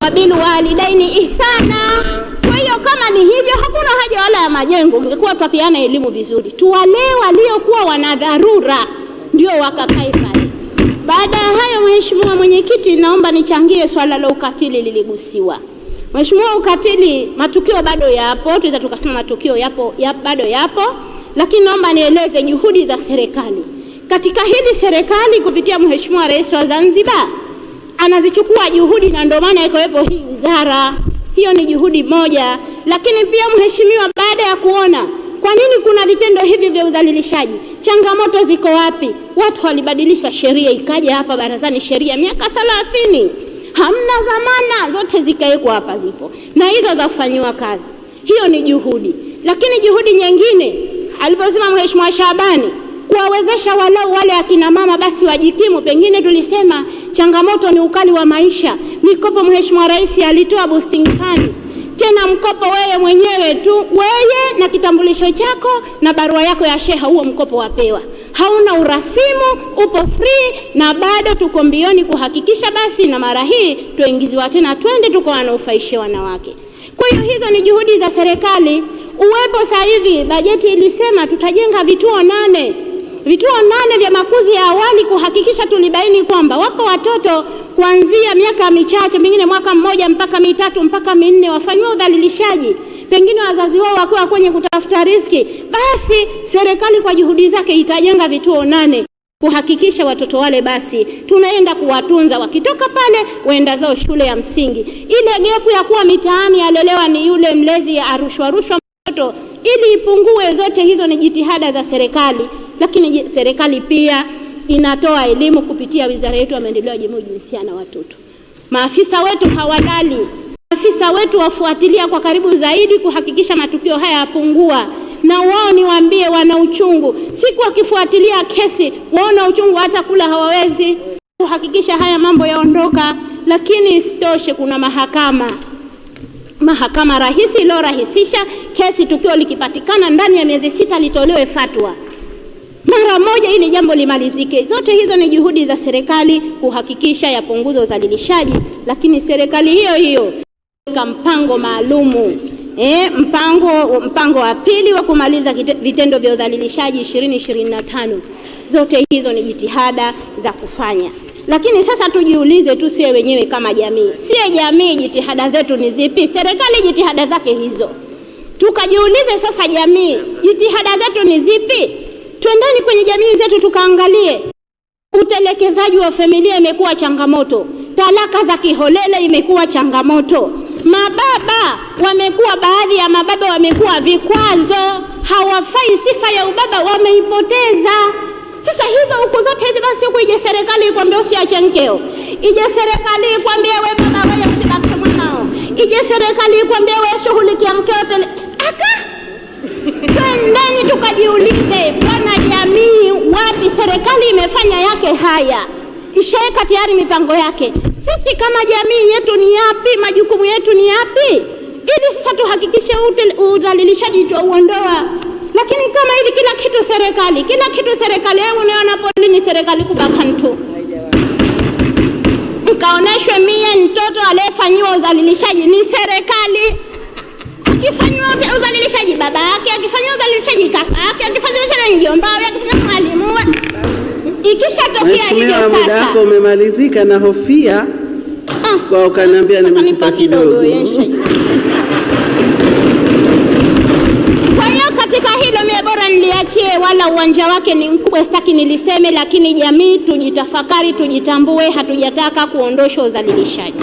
wabil walidaini ihsana. Kwa hiyo kama ni hivyo, hakuna haja wala ya majengo, ingekuwa twapiana elimu vizuri. Tuwalee waliokuwa wana dharura ndio wakakae pale. Baada ya hayo, Mheshimiwa Mwenyekiti, naomba nichangie swala la ukatili liligusiwa. Mheshimiwa, ukatili matukio bado yapo, tuweza tukasema matukio bado yapo, lakini naomba nieleze juhudi za serikali. Katika hili serikali kupitia Mheshimiwa Rais wa Zanzibar anazichukua juhudi, na ndio maana ikawepo hii wizara. Hiyo ni juhudi moja. Lakini pia Mheshimiwa, baada ya kuona kwa nini kuna vitendo hivi vya udhalilishaji, changamoto ziko wapi, watu walibadilisha sheria, ikaja hapa barazani sheria miaka 30, hamna dhamana, zote zikawekwa hapa, zipo na hizo za kufanywa kazi. Hiyo ni juhudi. Lakini juhudi nyingine aliposema Mheshimiwa Shabani kuwawezesha walau wale akina mama basi wajikimu, pengine tulisema changamoto ni ukali wa maisha, mikopo Mheshimiwa Rais alitoa boosting fund, tena mkopo wewe mwenyewe tu, wewe na kitambulisho chako na barua yako ya sheha, huo mkopo wapewa, hauna urasimu, upo free, na bado tuko mbioni kuhakikisha basi na mara hii tuingiziwa tena, twende tukawanufaishe wanawake. Kwa hiyo hizo ni juhudi za serikali. Uwepo sasa hivi bajeti ilisema tutajenga vituo 8 vya makuzi ya awali, kuhakikisha tulibaini kwamba wapo watoto kuanzia miaka michache, pengine mwaka 1 mpaka 3 mpaka 4 wafanywa udhalilishaji, pengine wazazi wao wakiwa kwenye kutafuta riziki. Basi serikali kwa juhudi zake itajenga vituo 8 kuhakikisha watoto wale basi tunaenda kuwatunza, wakitoka pale waenda zao shule ya msingi. Ile gepu ya kuwa mitaani alelewa ni yule mlezi ya rushwa mtoto, ili ipungue. Zote hizo ni jitihada za serikali. Lakini serikali pia inatoa elimu kupitia wizara yetu ya maendeleo ya jamii, jinsia na watoto. Maafisa wetu hawalali, maafisa wetu wafuatilia kwa karibu zaidi kuhakikisha matukio haya yapungua, na wao niwaambie, wana uchungu. Siku wakifuatilia kesi waona uchungu, hata kula hawawezi, kuhakikisha haya mambo yaondoka. Lakini isitoshe, kuna mahakama rahisi iliyorahisisha kesi, tukio likipatikana ndani ya miezi 6 litolewe fatwa mara moja ili jambo limalizike. Zote hizo ni juhudi za serikali kuhakikisha yapunguza udhalilishaji. Lakini serikali hiyo mpango maalumu, mpango wa pili wa kumaliza vitendo vya udhalilishaji 2025. Zote hizo ni jitihada za kufanya. Lakini sasa tujiulize tu sie wenyewe kama jamii. Sie jamii, jitihada zetu ni zipi? Serikali jitihada zake hizo. Tukajiulize sasa, jamii jitihada zetu ni zipi? Twendeni kwenye jamii zetu tukaangalie. Utelekezaji wa familia imekuwa changamoto, talaka za kiholela imekuwa changamoto, mababa wamekuwa, baadhi ya mababa wamekuwa vikwazo, hawafai, sifa ya ubaba wameipoteza. Sasa hizo huku zote hizi, basi huku ije serikali ikwambie usiache mkeo, ije serikali ikwambie wewe baba wewe usibaki mwanao, ije serikali ikwambie wewe shughulikia mkeo Twendeni tukajiulize, bwana jamii, wapi serikali imefanya yake haya, ishaweka tayari mipango yake. Sisi kama jamii yetu ni yapi, majukumu yetu ni yapi, ili sasa tuhakikishe udhalilishaji tuondoa. Lakini kama hivi kila kitu serikali, hebu unaona polini serikali kubakantu, mkaoneshwe mie mtoto aliyefanywa udhalilishaji ni serikali. Akifanywa udhalilishaji baba yake, akifanywa udhalilishaji kaka yake, akifanywa udhalilishaji mjomba wake, akifanywa mwalimu. Ikishatokea hivyo sasa, muda wako umemalizika, na hofia kwa ukaniambia nimekupa kidogo. Kwa hiyo katika hilo mimi bora niliachie, wala uwanja wake ni mkubwa, sitaki niliseme. Lakini jamii tujitafakari, tujitambue, hatujataka kuondosha udhalilishaji.